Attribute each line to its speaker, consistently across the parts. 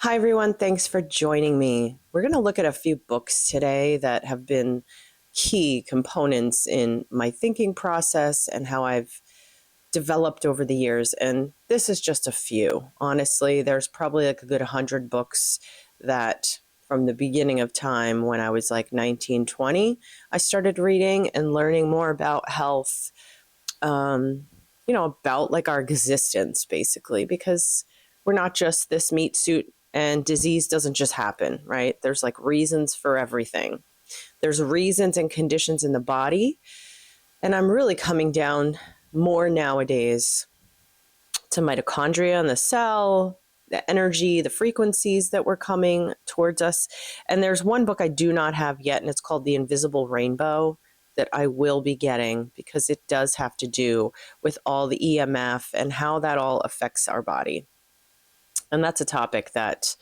Speaker 1: Hi, everyone. Thanks for joining me. We're going to look at a few books today that have been key components in my thinking process and how I've developed over the years. And this is just a few. Honestly, there's probably like a good 100 books that from the beginning of time when I was like 19, 20, I started reading and learning more about health, about like our existence, basically, because we're not just this meat suit and disease doesn't just happen, right? There's like reasons for everything. There's reasons and conditions in the body. And I'm really coming down more nowadays to mitochondria in the cell, the energy, the frequencies that were coming towards us. And there's one book I do not have yet, and it's called The Invisible Rainbow, that I will be getting because it does have to do with all the EMF and how that all affects our body. And that's a topic that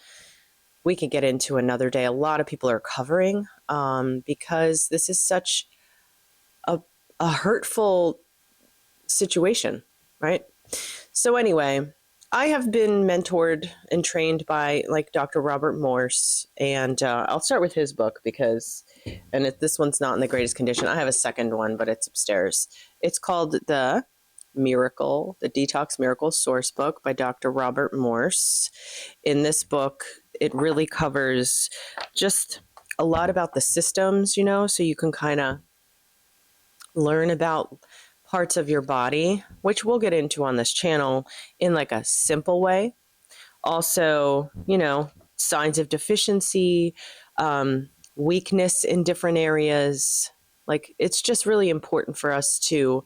Speaker 1: we can get into another day. A lot of people are covering because this is such a hurtful situation, right? So anyway, I have been mentored and trained by like Dr. Robert Morse, and I'll start with his book because, this one's not in the greatest condition. I have a second one, but it's upstairs. It's called the Detox Miracle Sourcebook by Dr. Robert Morse. In this book, it really covers just a lot about the systems, so you can kind of learn about parts of your body, which we'll get into on this channel in like a simple way. Also, signs of deficiency, weakness in different areas. Like, it's just really important for us to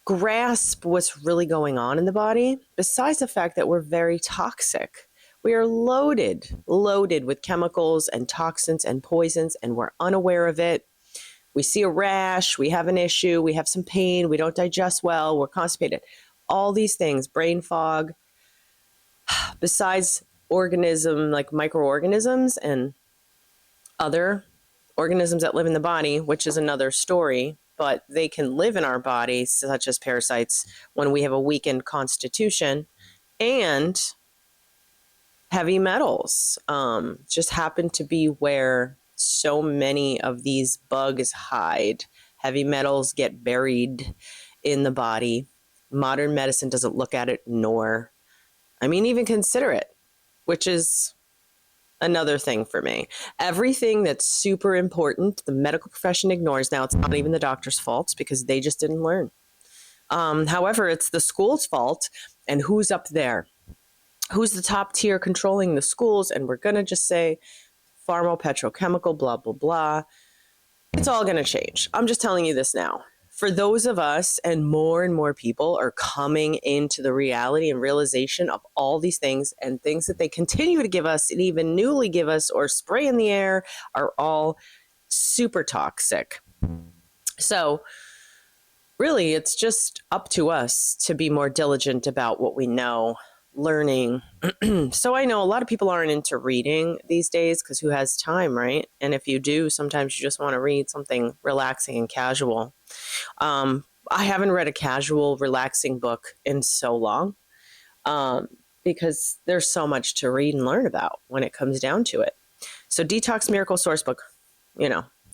Speaker 1: grasp what's really going on in the body, besides the fact that we're very toxic. We are loaded with chemicals and toxins and poisons, and we're unaware of it. We see a rash, we have an issue, we have some pain, we don't digest well, we're constipated. All these things, brain fog, besides like microorganisms and other organisms that live in the body, which is another story, but they can live in our body, such as parasites, when we have a weakened constitution, and heavy metals just happen to be where so many of these bugs hide. Heavy metals get buried in the body. Modern medicine doesn't look at it, even consider it, which is another thing for me. Everything that's super important, the medical profession ignores. Now, it's not even the doctor's fault because they just didn't learn. However, it's the school's fault, and who's up there? Who's the top tier controlling the schools? And we're going to just say pharma-petrochemical, blah, blah, blah. It's all going to change. I'm just telling you this now. For those of us, and more people are coming into the reality and realization of all these things, and things that they continue to give us and even newly give us or spray in the air are all super toxic. So really, it's just up to us to be more diligent about what we know, learning. So I know a lot of people aren't into reading these days because who has time, right? And if you do, sometimes you just want to read something relaxing and casual. I haven't read a casual, relaxing book in so long because there's so much to read and learn about when it comes down to it. So Detox Miracle Sourcebook,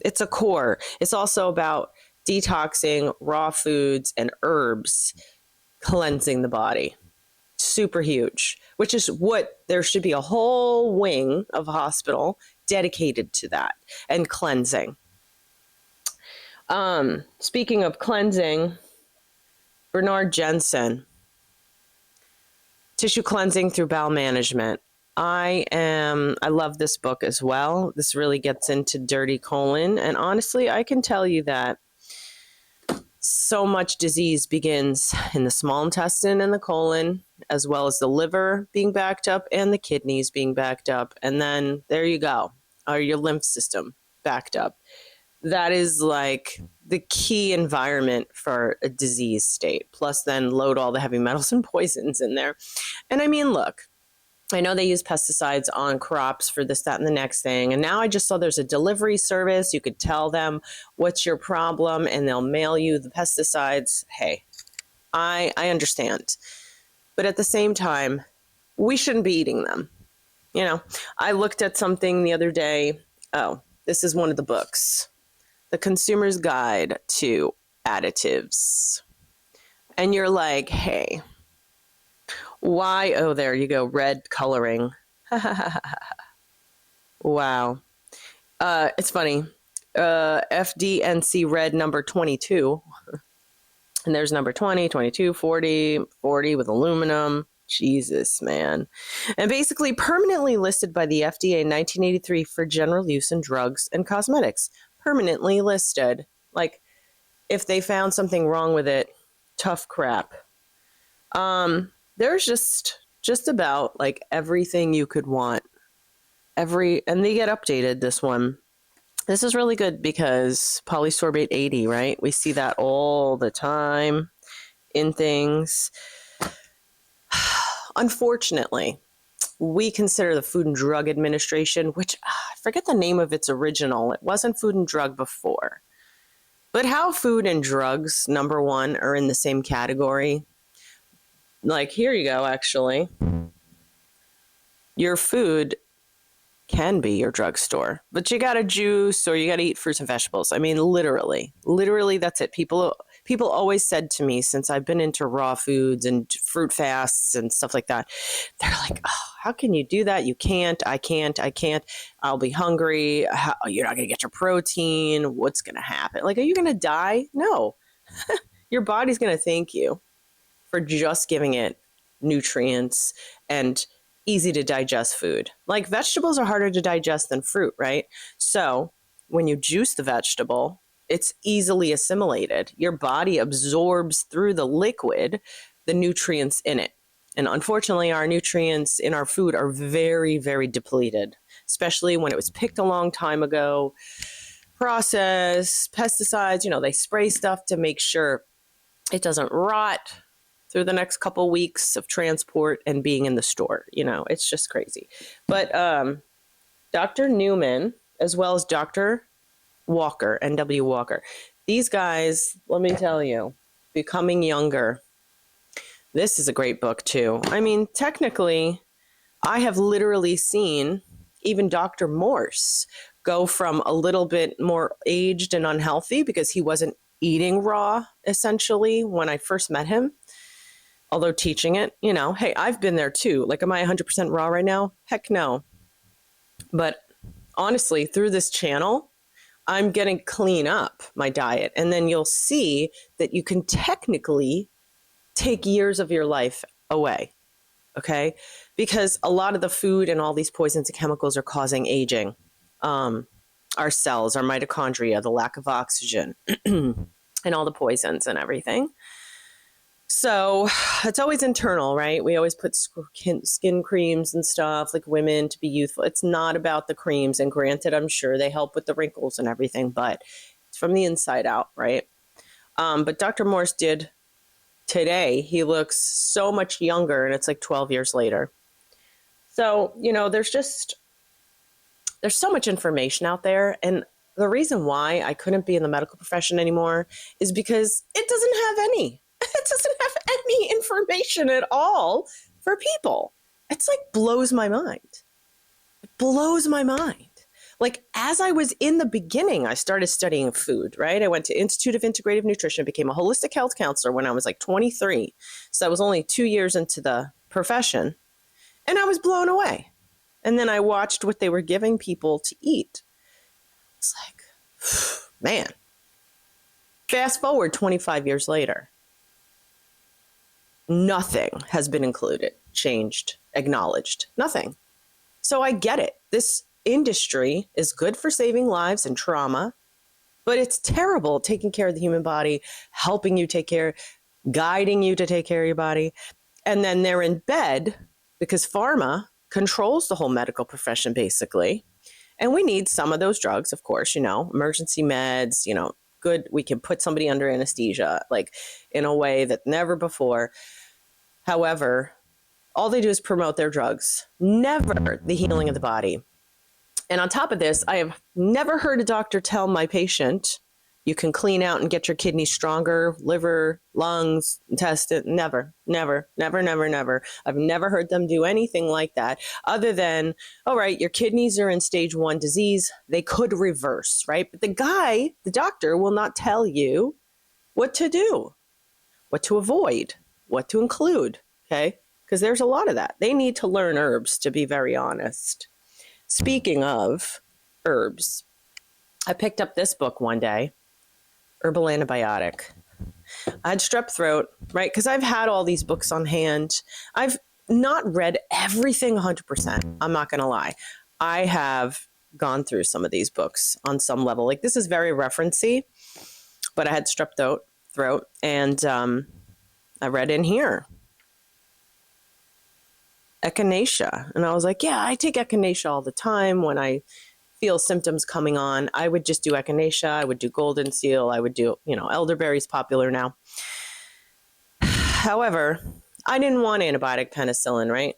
Speaker 1: it's a core. It's also about detoxing raw foods and herbs, cleansing the body. Super huge, which is what there should be a whole wing of hospital dedicated to that and cleansing. Speaking of cleansing, Bernard Jensen, Tissue Cleansing Through Bowel Management. I love this book as well. This really gets into dirty colon. And honestly, I can tell you that so much disease begins in the small intestine and the colon, as well as the liver being backed up and the kidneys being backed up. And then there you go, or your lymph system backed up. That is like the key environment for a disease state. Plus then load all the heavy metals and poisons in there. And look, I know they use pesticides on crops for this, that, and the next thing. And now I just saw there's a delivery service. You could tell them what's your problem and they'll mail you the pesticides. Hey, I understand. But at the same time, we shouldn't be eating them. I looked at something the other day. Oh, this is one of the books, The Consumer's Guide to Additives. And you're like, hey, why? Oh, there you go. Red coloring. Wow. It's funny. FDNC red number 22. And there's number 20, 22, 40, 40 with aluminum. Jesus, man. And basically permanently listed by the FDA in 1983 for general use in drugs and cosmetics. Permanently listed. Like, if they found something wrong with it, tough crap. There's just about like everything you could want. And they get updated, this one. This is really good because polysorbate 80, right? We see that all the time in things. Unfortunately, we consider the Food and Drug Administration, which I forget the name of its original. It wasn't Food and Drug before. But how food and drugs, number one, are in the same category. Like, here you go, actually. Your food can be your drugstore, but you got to juice or you got to eat fruits and vegetables. I mean, literally, that's it. People always said to me, since I've been into raw foods and fruit fasts and stuff like that, they're like, oh, how can you do that? You can't, I can't. I'll be hungry. You're not going to get your protein. What's going to happen? Like, are you going to die? No, your body's going to thank you for just giving it nutrients and easy to digest food. Like, vegetables are harder to digest than fruit, right? So when you juice the vegetable, it's easily assimilated. Your body absorbs through the liquid the nutrients in it. And unfortunately, our nutrients in our food are very, very depleted, especially when it was picked a long time ago. Processed, pesticides, they spray stuff to make sure it doesn't rot through the next couple weeks of transport and being in the store. It's just crazy. But Dr. Newman, as well as Dr. Walker, N.W. Walker, these guys, let me tell you, Becoming Younger. This is a great book, too. I mean, technically, I have literally seen even Dr. Morse go from a little bit more aged and unhealthy because he wasn't eating raw, essentially, when I first met him. Although teaching it, hey, I've been there too. Like, am I 100% raw right now? Heck no. But honestly, through this channel, I'm going to clean up my diet. And then you'll see that you can technically take years of your life away. Okay? Because a lot of the food and all these poisons and chemicals are causing aging. Our cells, our mitochondria, the lack of oxygen, and all the poisons and everything. So it's always internal, right? We always put skin creams and stuff, like women, to be youthful. It's not about the creams. And granted, I'm sure they help with the wrinkles and everything, but it's from the inside out, right? But Dr. Morse did today. He looks so much younger, and it's like 12 years later. So, there's so much information out there. And the reason why I couldn't be in the medical profession anymore is because it doesn't have any. It doesn't have any information at all for people. It's like blows my mind. It blows my mind. Like, as I was in the beginning, I started studying food, right? I went to Institute of Integrative Nutrition, became a holistic health counselor when I was like 23. So I was only 2 years into the profession, and I was blown away. And then I watched what they were giving people to eat. It's like, man. Fast forward 25 years later. Nothing has been included, changed, acknowledged. Nothing. So I get it. This industry is good for saving lives and trauma, but it's terrible taking care of the human body, helping you take care, guiding you to take care of your body. And then they're in bed because pharma controls the whole medical profession, basically. And we need some of those drugs, of course, emergency meds, good. We can put somebody under anesthesia, like in a way that never before. However, all they do is promote their drugs, never the healing of the body. And on top of this, I have never heard a doctor tell my patient, you can clean out and get your kidneys stronger, liver, lungs, intestine. Never, never, never, never, never. I've never heard them do anything like that other than, all right, your kidneys are in stage 1 disease. They could reverse, right? But the doctor will not tell you what to do, what to avoid, what to include, okay? Because there's a lot of that. They need to learn herbs, to be very honest. Speaking of herbs, I picked up this book one day, Herbal Antibiotic. I had strep throat, right? Because I've had all these books on hand. I've not read everything 100%. I'm not going to lie. I have gone through some of these books on some level. Like, this is very referencey, but I had strep throat, and I read in here echinacea, and I was like, yeah, I take echinacea all the time when I feel symptoms coming on. I would just do echinacea. I would do golden seal. I would do, elderberry's popular now. However, I didn't want antibiotic penicillin, right?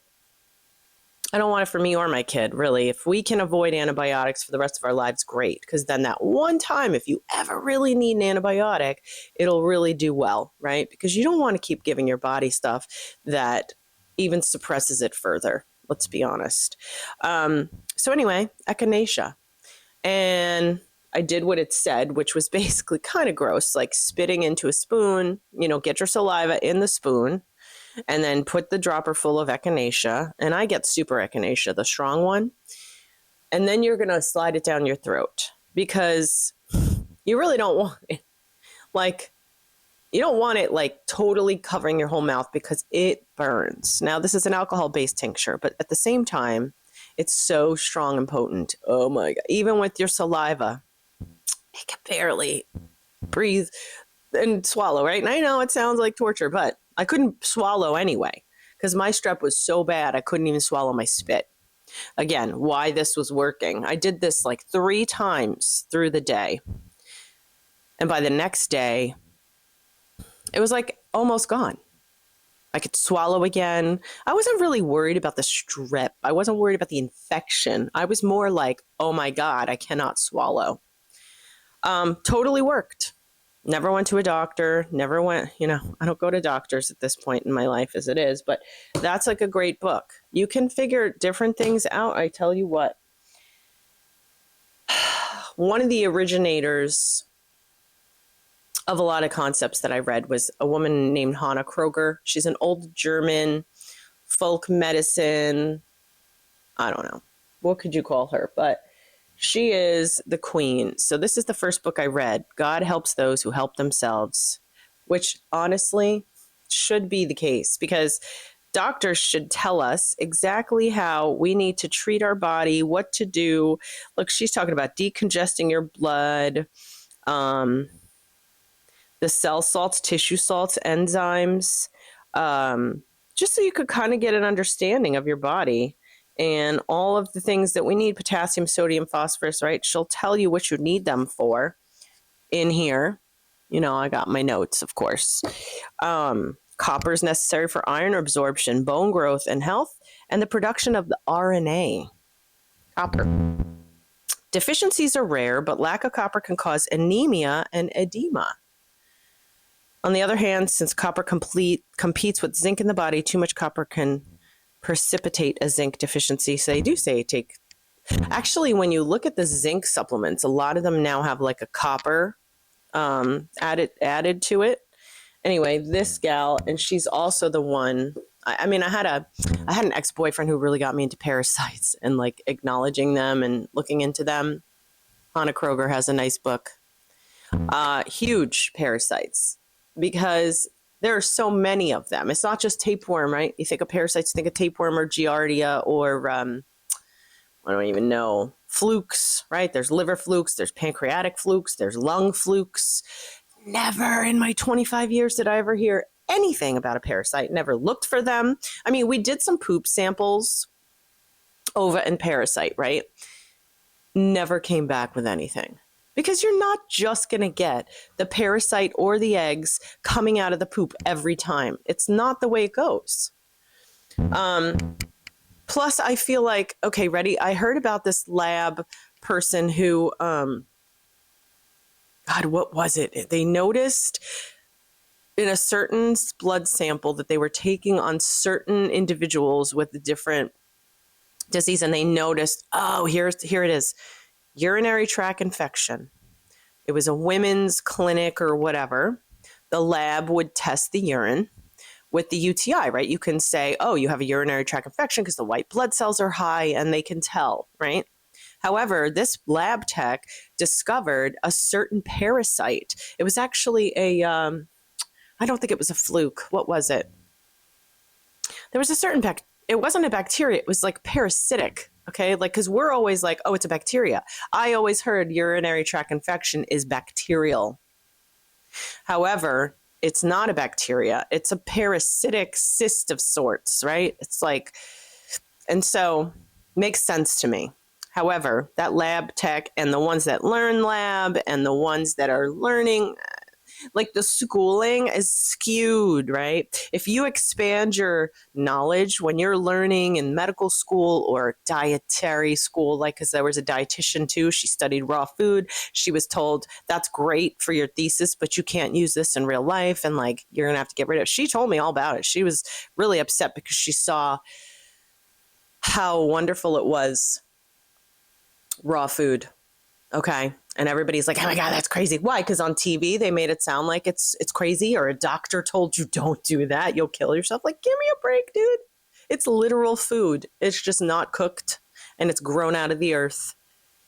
Speaker 1: I don't want it for me or my kid, really. If we can avoid antibiotics for the rest of our lives, great. Because then that one time, if you ever really need an antibiotic, it'll really do well, right? Because you don't want to keep giving your body stuff that even suppresses it further. Let's be honest. So anyway, echinacea. And I did what it said, which was basically kind of gross, like spitting into a spoon, get your saliva in the spoon, and then put the dropper full of echinacea. And I get super echinacea, the strong one. And then you're going to slide it down your throat because you really don't want it. Like, you don't want it like totally covering your whole mouth because it burns. Now, this is an alcohol-based tincture, but at the same time, it's so strong and potent. Oh my God. Even with your saliva, you can barely breathe and swallow, right? And I know it sounds like torture, but I couldn't swallow anyway because my strep was so bad I couldn't even swallow my spit. Again, why this was working. I did this like 3 times through the day. And by the next day, it was like almost gone. I could swallow again. I wasn't really worried about the strep. I wasn't worried about the infection. I was more like, oh my God, I cannot swallow. Totally worked. Never went to a doctor. Never went, I don't go to doctors at this point in my life as it is, but that's like a great book. You can figure different things out. I tell you what. One of the originators of a lot of concepts that I read was a woman named Hanna Kroeger. She's an old German folk medicine. I don't know. What could you call her? But she is the queen. So this is the first book I read. God helps those who help themselves, which honestly should be the case because doctors should tell us exactly how we need to treat our body, what to do. Look, she's talking about decongesting your blood, the cell salts, tissue salts, enzymes, just so you could kind of get an understanding of your body and all of the things that we need, potassium, sodium, phosphorus, right? She'll tell you what you need them for in here. I got my notes, of course. Copper is necessary for iron absorption, bone growth and health, and the production of the RNA. Copper. Deficiencies are rare, but lack of copper can cause anemia and edema. On the other hand, since copper competes with zinc in the body, too much copper can precipitate a zinc deficiency. So they do say take. Actually, when you look at the zinc supplements, a lot of them now have like a copper added to it. Anyway, this gal, and she's also the one. I had an ex-boyfriend who really got me into parasites and like acknowledging them and looking into them. Hanna Kroeger has a nice book. Huge parasites. Because there are so many of them. It's not just tapeworm, right? You think of parasites, think of tapeworm or giardia or, I don't even know, flukes, right? There's liver flukes, there's pancreatic flukes, there's lung flukes. Never in my 25 years did I ever hear anything about a parasite. Never looked for them. I mean, we did some poop samples, ova and parasite, right? Never came back with anything. Because you're not just going to get the parasite or the eggs coming out of the poop every time. It's not the way it goes. Plus, I feel like, okay, ready? I heard about this lab person who God, what was it? They noticed in a certain blood sample that they were taking on certain individuals with a different disease, and they noticed, oh, here it is, urinary tract infection. It was a women's clinic or whatever. The lab would test the urine with the UTI, right? You can say, oh, you have a urinary tract infection because the white blood cells are high, and they can tell, right? However, this lab tech discovered a certain parasite. It was actually I don't think it was a fluke. What was it? There was a certain it wasn't a bacteria. It was like parasitic. Okay. Like, cause we're always like, oh, it's a bacteria. I always heard urinary tract infection is bacterial. However, it's not a bacteria. It's a parasitic cyst of sorts, right? It's like, and so makes sense to me. However, that lab tech and the ones that learn lab and the ones that are learning, like the schooling is skewed, right? If you expand your knowledge when you're learning in medical school or dietary school, like, because there was a dietitian too, she studied raw food. She was told that's great for your thesis, but you can't use this in real life. And like, you're going to have to get rid of it. She told me all about it. She was really upset because she saw how wonderful it was, raw food. Okay. And everybody's like, oh my God, that's crazy. Why? Because on TV, they made it sound like it's crazy, or a doctor told you don't do that. You'll kill yourself. Like, give me a break, dude. It's literal food. It's just not cooked, and it's grown out of the earth,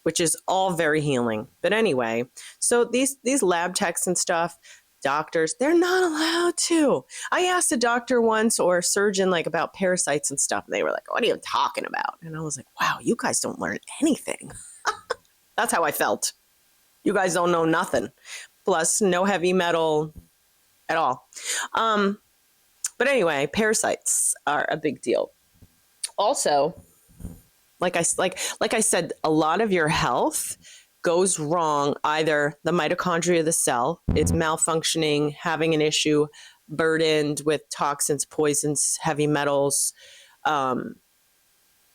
Speaker 1: which is all very healing. But anyway, so these lab techs and stuff, doctors, they're not allowed to. I asked a doctor once or a surgeon like about parasites and stuff, and they were like, what are you talking about? And I was like, wow, you guys don't learn anything. That's how I felt. You guys don't know nothing. Plus, no heavy metal at all. But anyway, parasites are a big deal. Also, like I said, a lot of your health goes wrong. Either the mitochondria of the cell is malfunctioning, having an issue, burdened with toxins, poisons, heavy metals,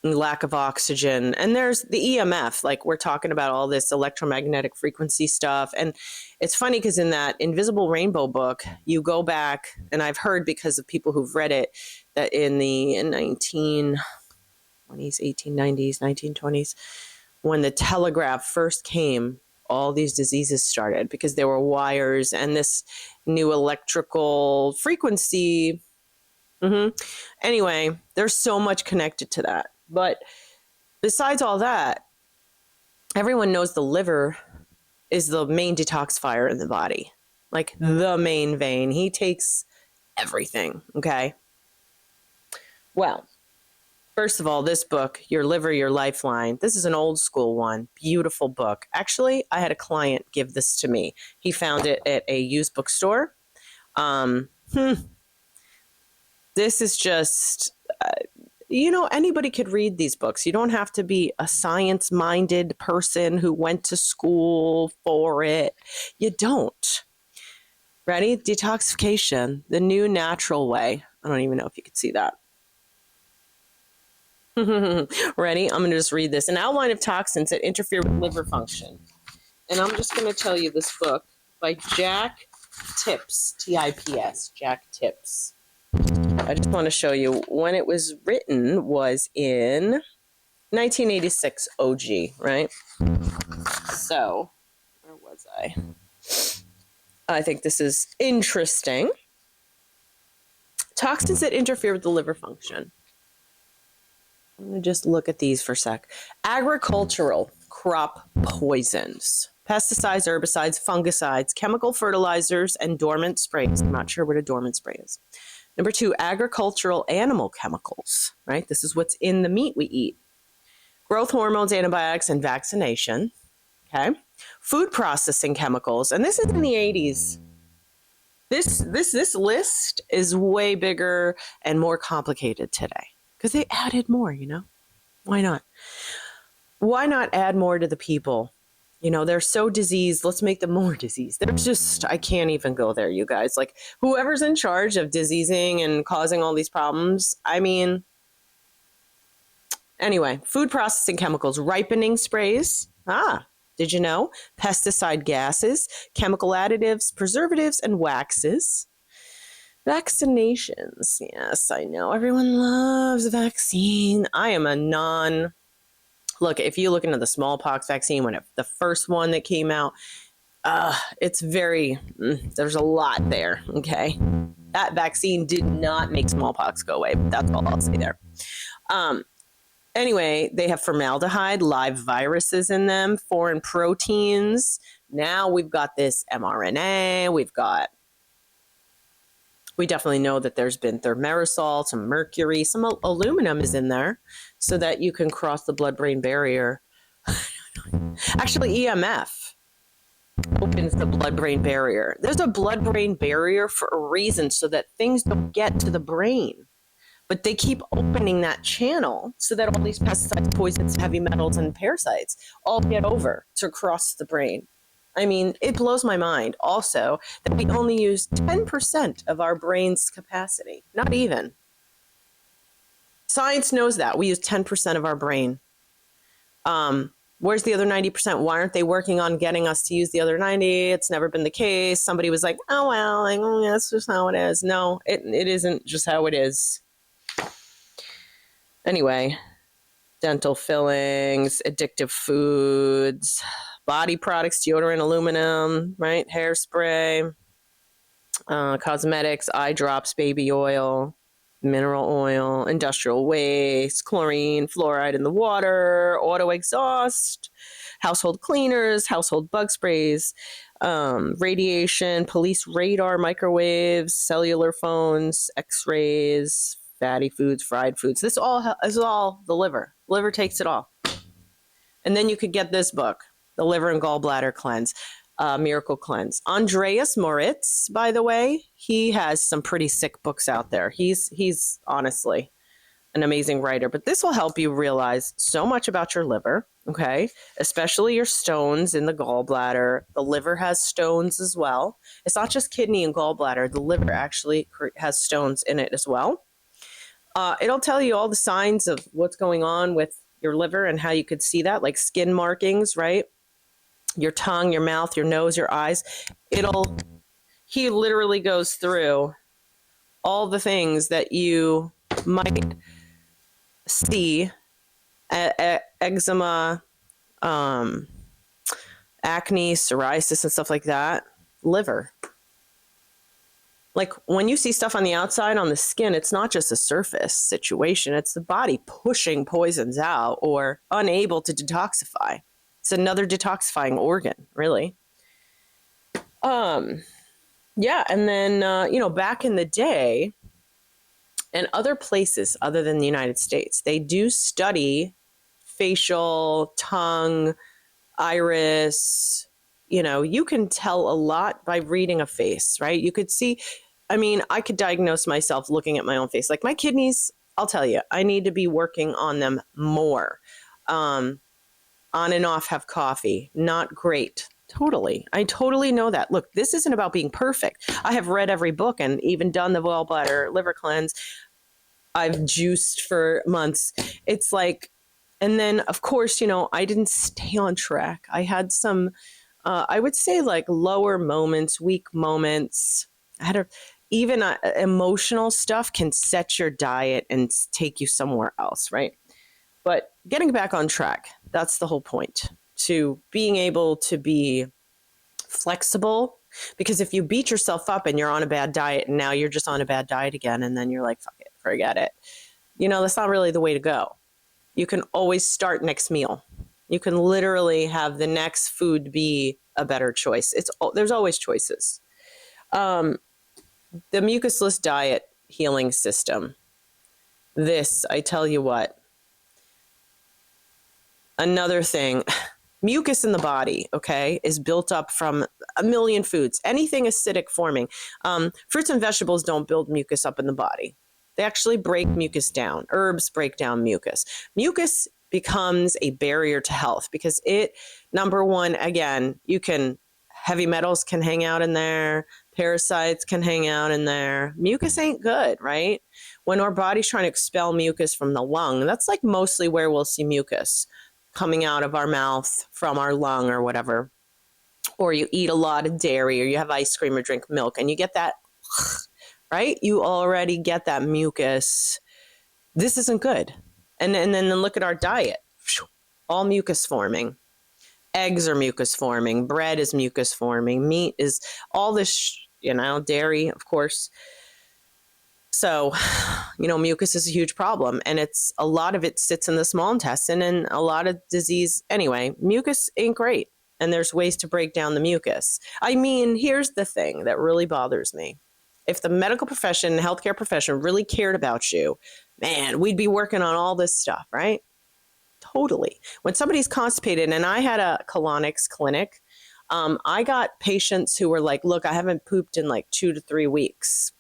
Speaker 1: lack of oxygen. And there's the EMF, like we're talking about all this electromagnetic frequency stuff. And it's funny because in that Invisible Rainbow book, you go back, and I've heard because of people who've read it, that in the 1920s, 1890s, 1920s, when the telegraph first came, all these diseases started because there were wires and this new electrical frequency. Anyway, there's so much connected to that. But besides all that, everyone knows the liver is the main detoxifier in the body, like the main vein. He takes everything, okay? Well, first of all, this book, Your Liver, Your Lifeline, this is an old school one. Beautiful book. Actually, I had a client give this to me. He found it at a used bookstore. This is just... anybody could read these books. You don't have to be a science-minded person who went to school for it. You don't. Ready? Detoxification, the new natural way. I don't even know if you could see that. Ready? I'm going to just read this. An outline of toxins that interfere with liver function. And I'm just going to tell you this book by Jack Tips, T-I-P-S, Jack Tips. I just want to show you when it was written was in 1986 OG, right? So, where was I? I think this is interesting. Toxins that interfere with the liver function. I'm going to just look at these for a sec. Agricultural crop poisons. Pesticides, herbicides, fungicides, chemical fertilizers, and dormant sprays. I'm not sure what a dormant spray is. Number 2, agricultural animal chemicals, right? This is what's in the meat we eat. Growth hormones, antibiotics, and vaccination, okay? Food processing chemicals, and this is in the 80s. This list is way bigger and more complicated today because they added more, Why not? Why not add more to the people? They're so diseased. Let's make them more diseased. There's just, I can't even go there, you guys. Like, whoever's in charge of diseasing and causing all these problems, anyway, food processing chemicals, ripening sprays. Did you know? Pesticide gases, chemical additives, preservatives, and waxes. Vaccinations. Yes, I know. Everyone loves vaccine. I am a non. Look, if you look into the smallpox vaccine, the first one that came out, it's very, there's a lot there, okay? That vaccine did not make smallpox go away. That's all I'll say there. Anyway, they have formaldehyde, live viruses in them, foreign proteins. Now we've got this mRNA. We definitely know that there's been thimerosal, some mercury, some aluminum is in there so that you can cross the blood-brain barrier. Actually, EMF opens the blood-brain barrier. There's a blood-brain barrier for a reason so that things don't get to the brain. But they keep opening that channel so that all these pesticides, poisons, heavy metals, and parasites all get over to cross the brain. I mean, it blows my mind also that we only use 10% of our brain's capacity. Not even. Science knows that. We use 10% of our brain. Where's the other 90%? Why aren't they working on getting us to use the other 90? It's never been the case. Somebody was like, oh, well, that's just how it is. No, it isn't just how it is. Anyway, dental fillings, addictive foods, body products, deodorant, aluminum, right? Hairspray, cosmetics, eye drops, baby oil, mineral oil, industrial waste, chlorine, fluoride in the water, auto exhaust, household cleaners, household bug sprays, radiation, police radar, microwaves, cellular phones, x-rays, fatty foods, fried foods. This is all the liver. Liver takes it all. And then you could get this book, The Liver and Gallbladder Cleanse, Miracle Cleanse. Andreas Moritz, by the way, he has some pretty sick books out there. He's honestly an amazing writer. But this will help you realize so much about your liver, okay? Especially your stones in the gallbladder. The liver has stones as well. It's not just kidney and gallbladder. The liver actually has stones in it as well. It'll tell you all the signs of what's going on with your liver and how you could see that, like skin markings, right? Your tongue, your mouth, your nose, your eyes. He literally goes through all the things that you might see, eczema, acne, psoriasis, and stuff like that. Liver. Like when you see stuff on the outside on the skin, it's not just a surface situation. It's the body pushing poisons out or unable to detoxify. It's another detoxifying organ, really. Yeah. And then, back in the day and other places other than the United States, they do study facial, tongue, iris. You can tell a lot by reading a face, right? You could see, I could diagnose myself looking at my own face. Like my kidneys, I'll tell you, I need to be working on them more. On and off have coffee. Not great. Totally. I totally know that. Look, this isn't about being perfect. I have read every book and even done the Gallbladder liver cleanse. I've juiced for months. It's like, and then of course, I didn't stay on track. I had some, I would say like lower moments, weak moments. Even emotional stuff can set your diet and take you somewhere else, right? But getting back on track, that's the whole point, to being able to be flexible. Because if you beat yourself up and you're on a bad diet and now you're just on a bad diet again, and then you're like, fuck it, forget it. That's not really the way to go. You can always start next meal. You can literally have the next food be a better choice. There's always choices. The mucusless diet healing system. This, I tell you what. Another thing, mucus in the body, okay, is built up from a million foods. Anything acidic forming. Fruits and vegetables don't build mucus up in the body. They actually break mucus down. Herbs break down mucus. Mucus becomes a barrier to health because number one, again, heavy metals can hang out in there. Parasites can hang out in there. Mucus ain't good, right? When our body's trying to expel mucus from the lung, that's like mostly where we'll see mucus. coming out of our mouth from our lung or whatever, or you eat a lot of dairy or you have ice cream or drink milk and you get that, right? You already get that mucus. This isn't good. And then look at our diet. All mucus forming. Eggs are mucus forming. Bread is mucus forming. Meat is all this, dairy, of course. So, mucus is a huge problem, and a lot of it sits in the small intestine, and a lot of disease. Anyway, mucus ain't great, and there's ways to break down the mucus. I mean, here's the thing that really bothers me. If the medical profession, healthcare profession really cared about you, man, we'd be working on all this stuff, right? Totally. When somebody's constipated, and I had a colonics clinic, I got patients who were like, look, I haven't pooped in like 2 to 3 weeks.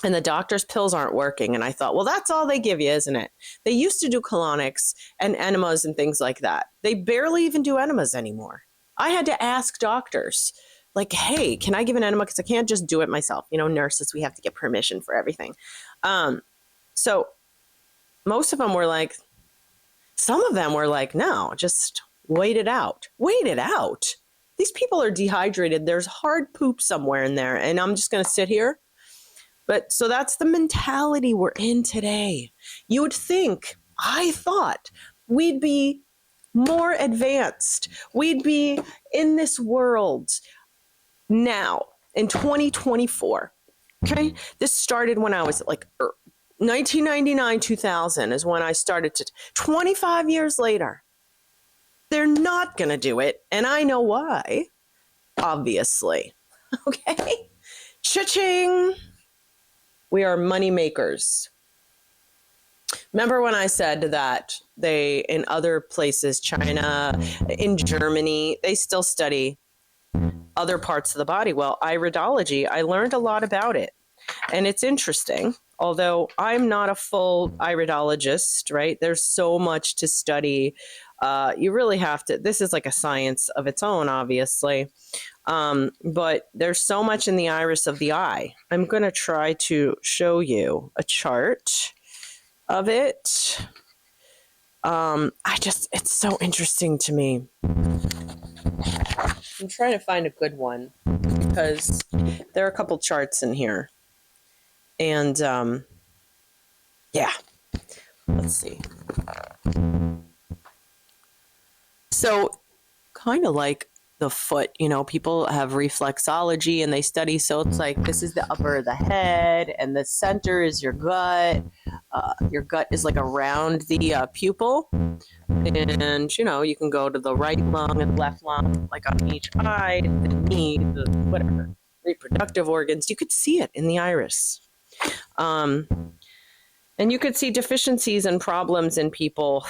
Speaker 1: And the doctor's pills aren't working. And I thought, well, that's all they give you, isn't it? They used to do colonics and enemas and things like that. They barely even do enemas anymore. I had to ask doctors, like, hey, can I give an enema? Because I can't just do it myself. Nurses, we have to get permission for everything. So most of them were like, some of them were like, no, just wait it out. Wait it out. These people are dehydrated. There's hard poop somewhere in there. And I'm just going to sit here. But so that's the mentality we're in today. You would think, I thought we'd be more advanced. We'd be in this world now in 2024. Okay. This started when I was like 1999, 2000 is when I started 25 years later. They're not going to do it. And I know why, obviously. Okay. Cha-ching. We are money makers. Remember when I said that they, in other places, China, in Germany, they still study other parts of the body? Well, iridology, I learned a lot about it. And it's interesting, although I'm not a full iridologist, right? There's so much to study. You really have to, this is like a science of its own, obviously. But there's so much in the iris of the eye. I'm going to try to show you a chart of it. It's so interesting to me. I'm trying to find a good one because there are a couple charts in here. And, yeah, let's see. So kind of like the foot, people have reflexology and they study. So it's like, this is the upper of the head and the center is your gut. Your gut is like around the pupil. And, you can go to the right lung and left lung, like on each eye, the knee, the whatever, reproductive organs. You could see it in the iris. And you could see deficiencies and problems in people.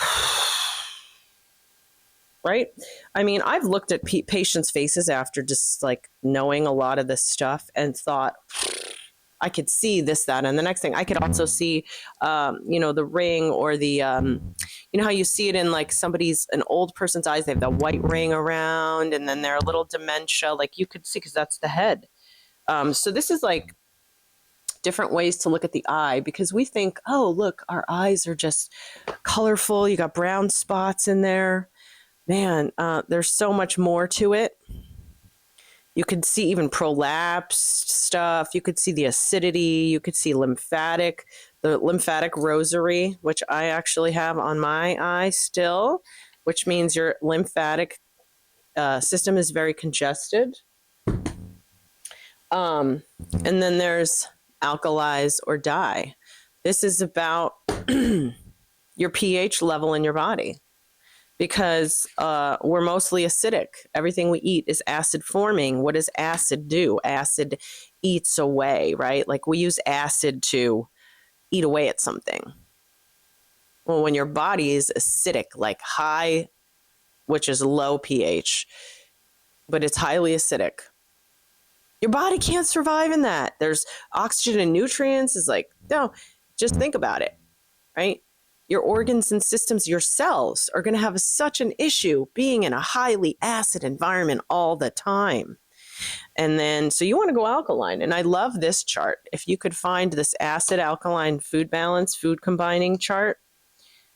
Speaker 1: Right? I mean, I've looked at patients' faces after just like knowing a lot of this stuff and thought, I could see this, that, and the next thing. I could also see, the ring or the, how you see it in like an old person's eyes, they have that white ring around and then they're a little dementia, like you could see, because that's the head. So this is like different ways to look at the eye, because we think, oh, look, our eyes are just colorful. You got brown spots in there. Man, there's so much more to it. You could see even prolapsed stuff. You could see the acidity. You could see the lymphatic rosary, which I actually have on my eye still, which means your lymphatic system is very congested. And then there's alkalize or die. This is about your pH level in your body. Because we're mostly acidic. Everything we eat is acid forming. What does acid do? Acid eats away, right? Like we use acid to eat away at something. Well, when your body is acidic, like high, which is low pH, but it's highly acidic, your body can't survive in that. There's oxygen and nutrients. It's like, no, just think about it, right? Your organs and systems, your cells are going to have such an issue being in a highly acid environment all the time. And then, so you want to go alkaline. And I love this chart. If you could find this acid alkaline food balance, food combining chart,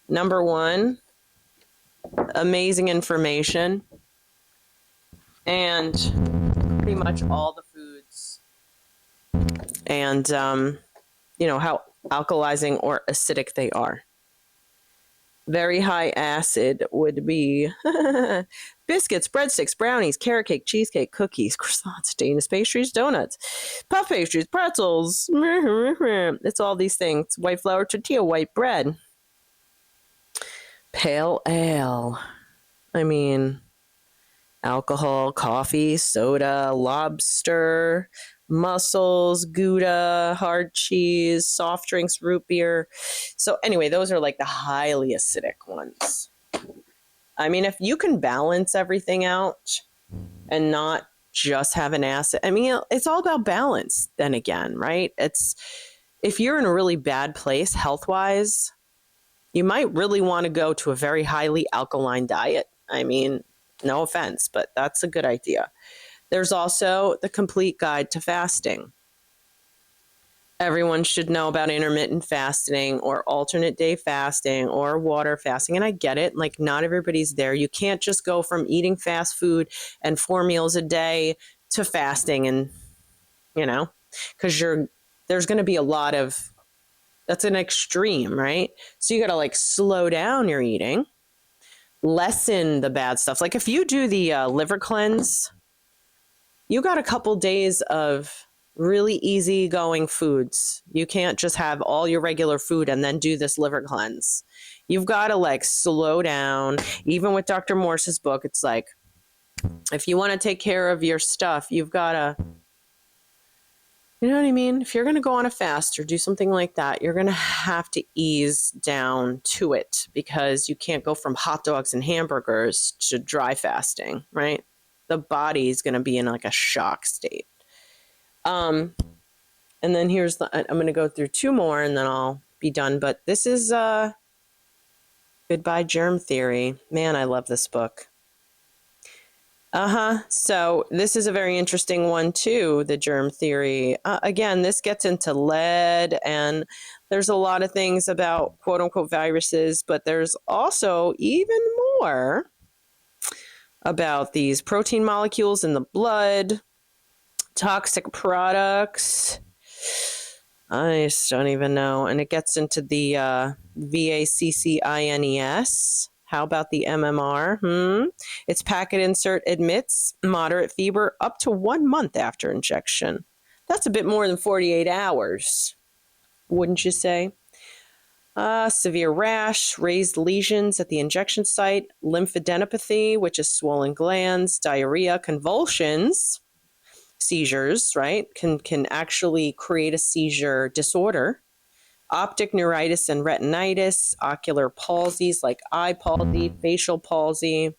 Speaker 1: number one, amazing information. And pretty much all the foods and, how alkalizing or acidic they are. Very high acid would be biscuits, breadsticks, brownies, carrot cake, cheesecake, cookies, croissants, Danish pastries, donuts, puff pastries, pretzels. It's all these things. White flour tortilla, white bread. Pale ale. I mean, alcohol, coffee, soda, lobster, mussels, Gouda, hard cheese, soft drinks, root beer. So anyway, those are like the highly acidic ones. I mean, if you can balance everything out and not just have an acid, I mean, it's all about balance then again, right? If you're in a really bad place health-wise, you might really want to go to a very highly alkaline diet. I mean, no offense, but that's a good idea. There's also the complete guide to fasting. Everyone should know about intermittent fasting or alternate day fasting or water fasting. And I get it. Like, not everybody's there. You can't just go from eating fast food and 4 meals a day to fasting and, because there's going to be a lot of, that's an extreme, right? So you got to like slow down your eating, lessen the bad stuff. Like if you do the liver cleanse, you got a couple days of really easy going foods. You can't just have all your regular food and then do this liver cleanse. You've got to like slow down. Even with Dr. Morse's book, it's like, if you want to take care of your stuff, you've got to, you know what I mean? If you're going to go on a fast or do something like that, you're going to have to ease down to it because you can't go from hot dogs and hamburgers to dry fasting, right? The body's going to be in like a shock state. And then I'm going to go through 2 more and then I'll be done. But this is Goodbye Germ Theory. Man, I love this book. So this is a very interesting one too, the germ theory. Again, this gets into lead and there's a lot of things about quote unquote viruses, but there's also even more about these protein molecules in the blood, toxic products. I just don't even know. And it gets into the vaccines. How about the MMR? Its packet insert admits moderate fever up to 1 month after injection. That's a bit more than 48 hours, wouldn't you say? Severe rash, raised lesions at the injection site, lymphadenopathy, which is swollen glands, diarrhea, convulsions, seizures, right? Can actually create a seizure disorder. Optic neuritis and retinitis, ocular palsies like eye palsy, facial palsy.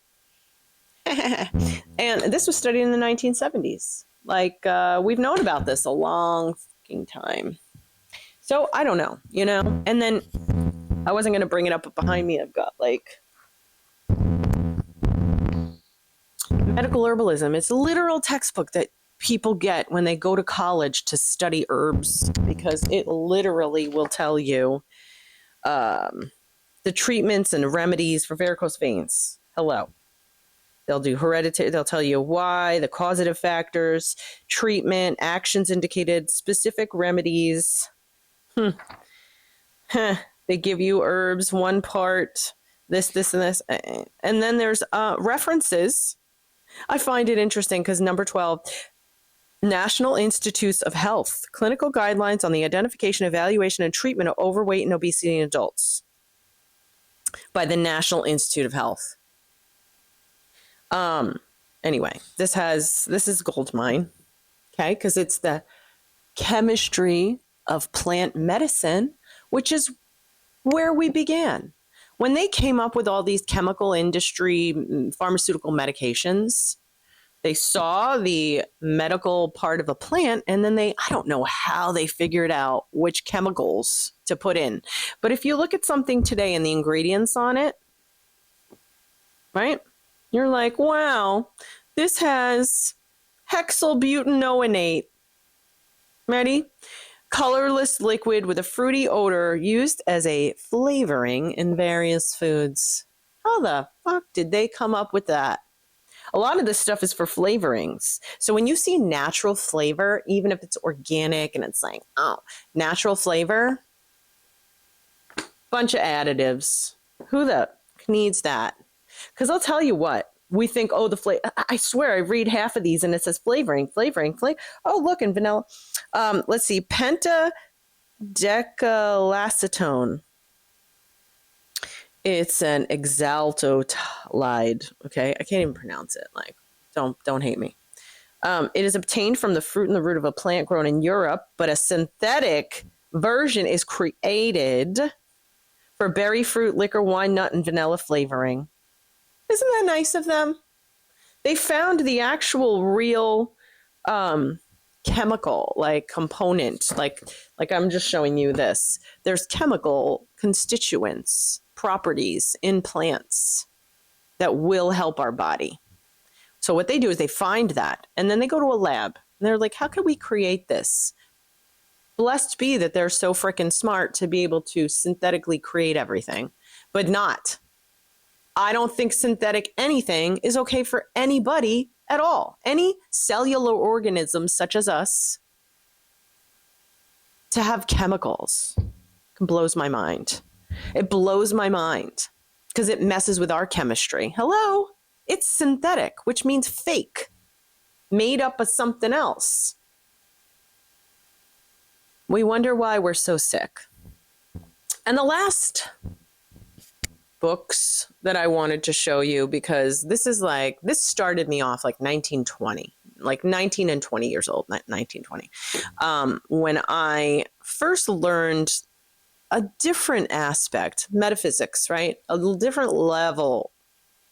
Speaker 1: And this was studied in the 1970s. Like, we've known about this a long fucking time. So, I don't know, And then, I wasn't going to bring it up, but behind me I've got, like, medical herbalism. It's a literal textbook that people get when they go to college to study herbs because it literally will tell you the treatments and remedies for varicose veins. Hello. They'll do hereditary. They'll tell you why, the causative factors, treatment, actions indicated, specific remedies. They give you herbs, one part, this, and this. And then there's references. I find it interesting because number 12, National Institutes of Health, clinical guidelines on the identification, evaluation, and treatment of overweight and obesity in adults by the National Institute of Health. Anyway, this is gold mine, okay? Because it's the chemistry of plant medicine, which is where we began. When they came up with all these chemical industry, pharmaceutical medications, they saw the medical part of a plant, and then I don't know how they figured out which chemicals to put in. But if you look at something today and the ingredients on it, right, you're like, wow, this has hexylbutanoate. Ready? Colorless liquid with a fruity odor used as a flavoring in various foods. How the fuck did they come up with that? A lot of this stuff is for flavorings. So when you see natural flavor, even if it's organic and it's like, oh, natural flavor, bunch of additives. Who the needs that? Because I'll tell you what, we think, oh, the flavor. I swear, I read half of these and it says flavoring. Oh, look, in vanilla. Let's see, pentadecalacetone. It's an exaltolide. Okay, I can't even pronounce it. Like, don't hate me. It is obtained from the fruit and the root of a plant grown in Europe, but a synthetic version is created for berry fruit, liquor, wine, nut, and vanilla flavoring. Isn't that nice of them? They found the actual real chemical, like component, like I'm just showing you this. There's chemical constituents, properties in plants that will help our body. So what they do is they find that, and then they go to a lab, and they're like, how can we create this? Blessed be that they're so freaking smart to be able to synthetically create everything, but not. I don't think synthetic anything is okay for anybody at all. Any cellular organism such as us to have chemicals blows my mind. It blows my mind because it messes with our chemistry. Hello? It's synthetic, which means fake, made up of something else. We wonder why we're so sick. And the last books that I wanted to show you, because this started me off like 1920, like 19 and 20 years old, 1920, when I first learned a different aspect, metaphysics, right? A different level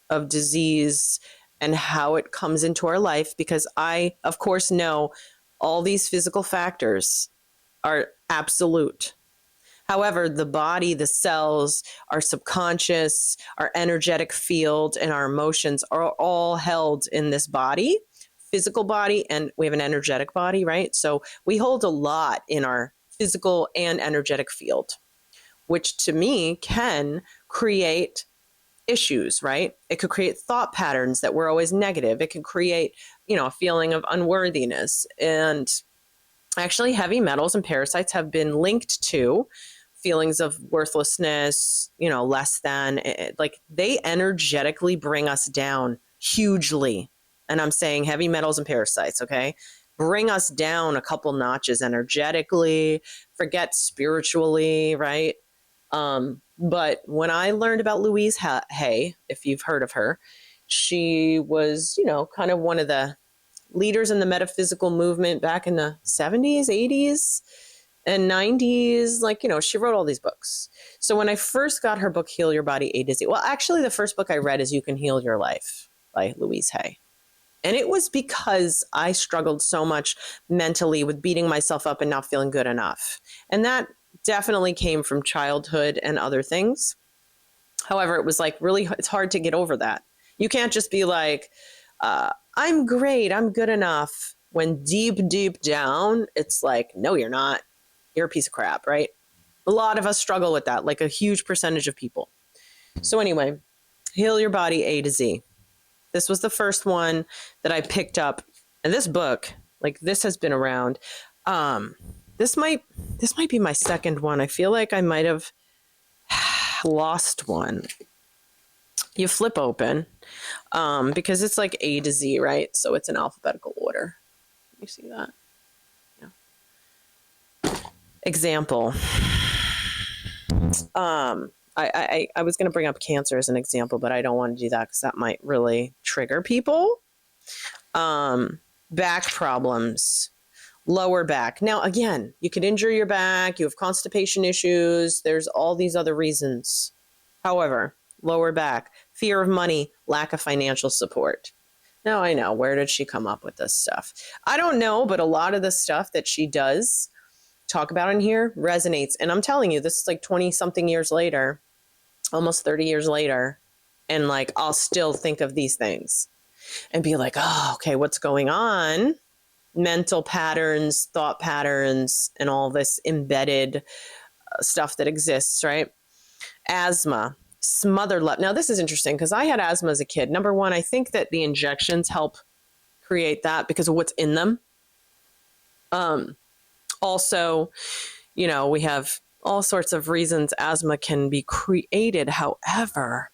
Speaker 1: of disease and how it comes into our life, because I, of course, know all these physical factors are absolute. However, the body, the cells, our subconscious, our energetic field, and our emotions are all held in this body, physical body, and we have an energetic body, right? So we hold a lot in our physical and energetic field, which to me can create issues, right? It could create thought patterns that were always negative. It could create, a feeling of unworthiness. And actually, heavy metals and parasites have been linked to feelings of worthlessness, less than, like they energetically bring us down hugely. And I'm saying heavy metals and parasites, okay? Bring us down a couple notches energetically, forget spiritually, right? But when I learned about Louise Hay, if you've heard of her, she was, kind of one of the leaders in the metaphysical movement back in the 70s, 80s, and 90s. She wrote all these books. So when I first got her book, Heal Your Body A to Z, well, actually, the first book I read is You Can Heal Your Life by Louise Hay. And it was because I struggled so much mentally with beating myself up and not feeling good enough. And that definitely came from childhood and other things. However, it was it's hard to get over that. You can't just be like, I'm great, I'm good enough. When deep, deep down, it's like, no, you're not. You're a piece of crap, right? A lot of us struggle with that, like a huge percentage of people. So anyway, Heal Your Body A to Z. This was the first one that I picked up. And this book, this has been around. This might be my second one. I feel like I might have lost one. You flip open because it's like A to Z, right? So it's in alphabetical order. You see that? Yeah. Example. I was going to bring up cancer as an example, but I don't want to do that because that might really trigger people. Back problems, lower back. Now, again, you could injure your back. You have constipation issues. There's all these other reasons. However, lower back, fear of money, lack of financial support. Now, I know. Where did she come up with this stuff? I don't know, but a lot of the stuff that she does talk about in here resonates. And I'm telling you, this is 20-something years later, almost 30 years later, and I'll still think of these things and be like, oh, okay, what's going on? Mental patterns, thought patterns, and all this embedded stuff that exists, right? Asthma, Smothered love. Now, this is interesting because I had asthma as a kid. Number one, I think that the injections help create that because of what's in them. Also, we have all sorts of reasons asthma can be created. However,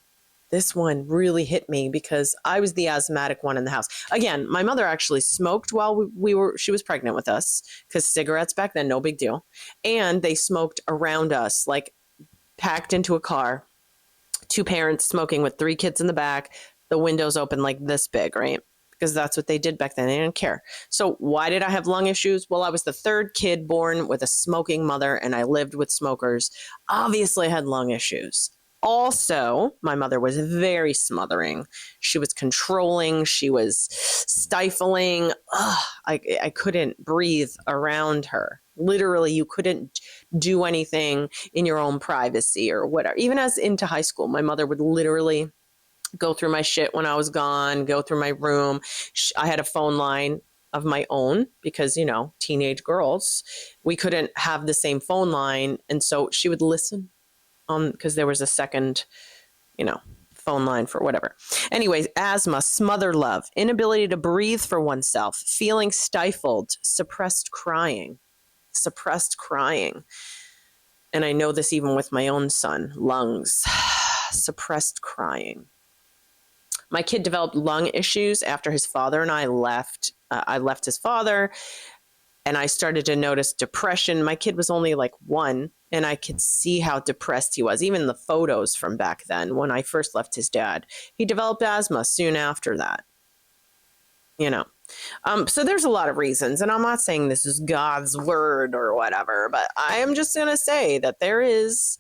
Speaker 1: this one really hit me because I was the asthmatic one in the house. Again, my mother actually smoked while she was pregnant with us, because cigarettes back then, no big deal. And they smoked around us, like packed into a car, two parents smoking with three kids in the back, the windows open like this big, right? Because that's what they did back then. They didn't care. So why did I have lung issues? Well, I was the third kid born with a smoking mother, and I lived with smokers. Obviously, I had lung issues. Also, my mother was very smothering. She was controlling. She was stifling. I couldn't breathe around her. Literally, you couldn't do anything in your own privacy or whatever. Even as into high school, my mother would literally go through my shit when I was gone, go through my room. I had a phone line of my own because, teenage girls, we couldn't have the same phone line. And so she would listen because there was a second, phone line for whatever. Anyways, asthma, smother love, inability to breathe for oneself, feeling stifled, suppressed crying. And I know this even with my own son, lungs, suppressed crying. My kid developed lung issues after his father and I left. I left his father, and I started to notice depression. My kid was only like 1, and I could see how depressed he was. Even the photos from back then, when I first left his dad, he developed asthma soon after that. So there's a lot of reasons, and I'm not saying this is God's word or whatever, but I am just going to say that there is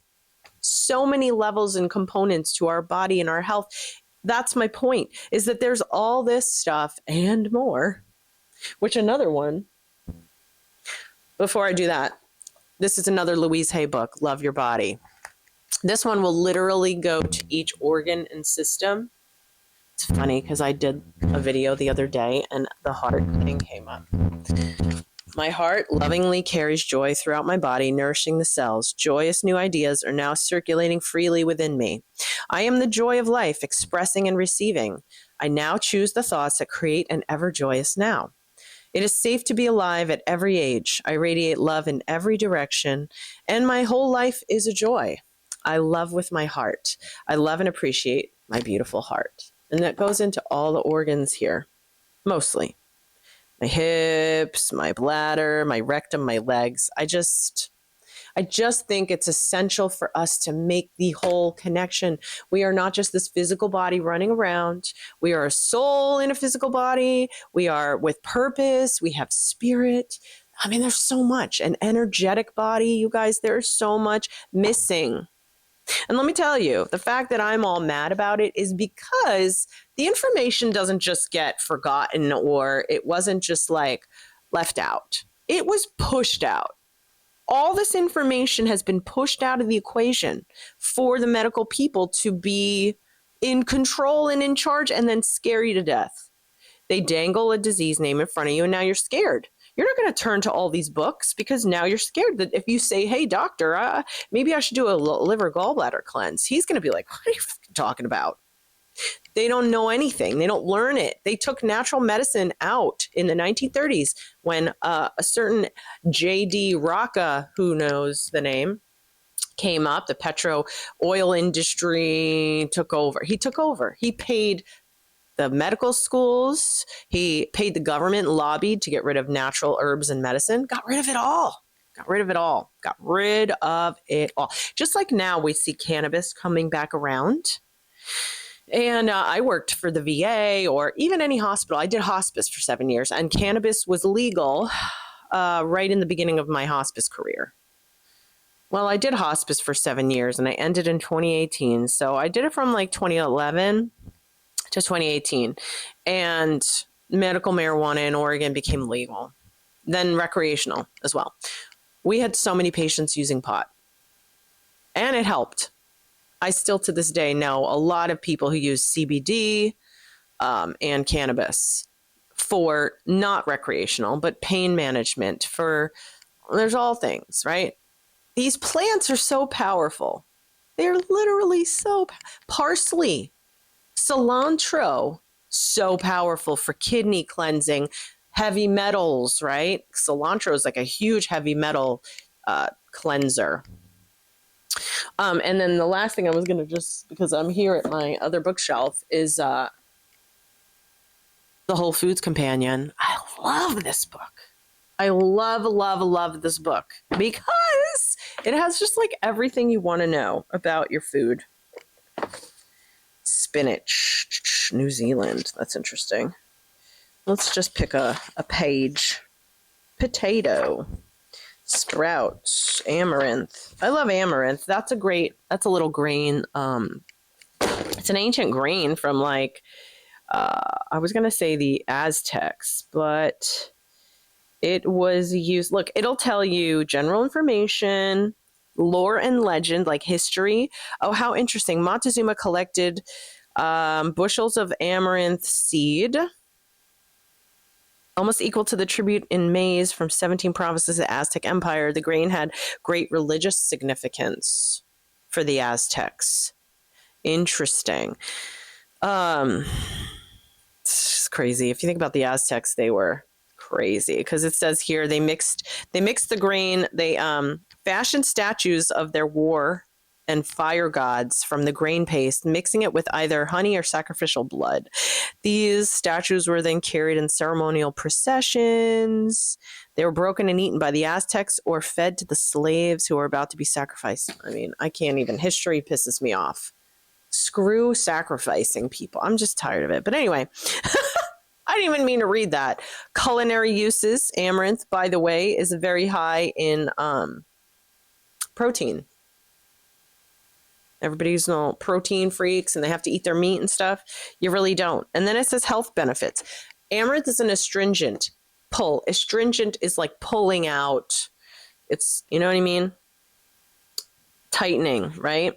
Speaker 1: so many levels and components to our body and our health. That's my point, is that there's all this stuff and more, which another one, before I do that, this is another Louise Hay book, Love Your Body. This one will literally go to each organ and system. It's funny because I did a video the other day and the heart thing came up. My heart lovingly carries joy throughout my body, nourishing the cells. Joyous new ideas are now circulating freely within me. I am the joy of life, expressing and receiving. I now choose the thoughts that create an ever joyous now. It is safe to be alive at every age. I radiate love in every direction, and my whole life is a joy. I love with my heart. I love and appreciate my beautiful heart. And that goes into all the organs here, mostly. My hips, my bladder, my rectum, my legs. I just think it's essential for us to make the whole connection. We are not just this physical body running around. We are a soul in a physical body. We are with purpose. We have spirit. I mean, there's so much. An energetic body, you guys, there's so much missing. And let me tell you, the fact that I'm all mad about it is because the information doesn't just get forgotten, or it wasn't just like left out. It was pushed out. All this information has been pushed out of the equation for the medical people to be in control and in charge, and then scare you to death. They dangle a disease name in front of you, and now you're scared. You're not going to turn to all these books because now you're scared that if you say, hey, doctor, maybe I should do a liver gallbladder cleanse, he's going to be like, what are you talking about? They don't know anything. They don't learn it. They took natural medicine out in the 1930s when a certain J.D. Rocca, who knows the name, came up. The petro oil industry took over. He took over. He paid the medical schools. He paid the government, lobbied to get rid of natural herbs and medicine. Got rid of it all. Just like now we see cannabis coming back around. And I worked for the VA or even any hospital. I did hospice for 7 years, and cannabis was legal right in the beginning of my hospice career. Well, I did hospice for 7 years, and I ended in 2018. So I did it from like 2011 to 2018. And medical marijuana in Oregon became legal, then recreational as well. We had so many patients using pot, and it helped. I still to this day know a lot of people who use CBD and cannabis for not recreational, but pain management, there's all things, right? These plants are so powerful. They're literally parsley, cilantro, so powerful for kidney cleansing, heavy metals, right? Cilantro is like a huge heavy metal cleanser. And then the last thing I was going to just, because I'm here at my other bookshelf, is the Whole Foods Companion. I love this book. I love this book because it has just like everything you want to know about your food. Spinach, New Zealand. That's interesting. Let's just pick a page. Potato, sprouts, amaranth. I love amaranth. That's a little grain. It's an ancient grain from like, I was going to say the Aztecs, but it was used. Look, it'll tell you general information, lore and legend, like history. Oh, how interesting. Montezuma collected bushels of amaranth seed, almost equal to the tribute in maize from 17 provinces of the Aztec Empire. The grain had great religious significance for the Aztecs. Interesting. It's crazy. If you think about the Aztecs, they were crazy because it says here they mixed the grain. They fashioned statues of their war and fire gods from the grain paste, mixing it with either honey or sacrificial blood. These statues were then carried in ceremonial processions. They were broken and eaten by the Aztecs or fed to the slaves who were about to be sacrificed. I mean, I can't even. History pisses me off. Screw sacrificing people. I'm just tired of it. But anyway, I didn't even mean to read that. Culinary uses. Amaranth, by the way, is very high in protein. Everybody's protein freaks and they have to eat their meat and stuff. You really don't. And then it says health benefits. Amaranth is an astringent. Astringent is like pulling out. It's, you know what I mean? Tightening, right?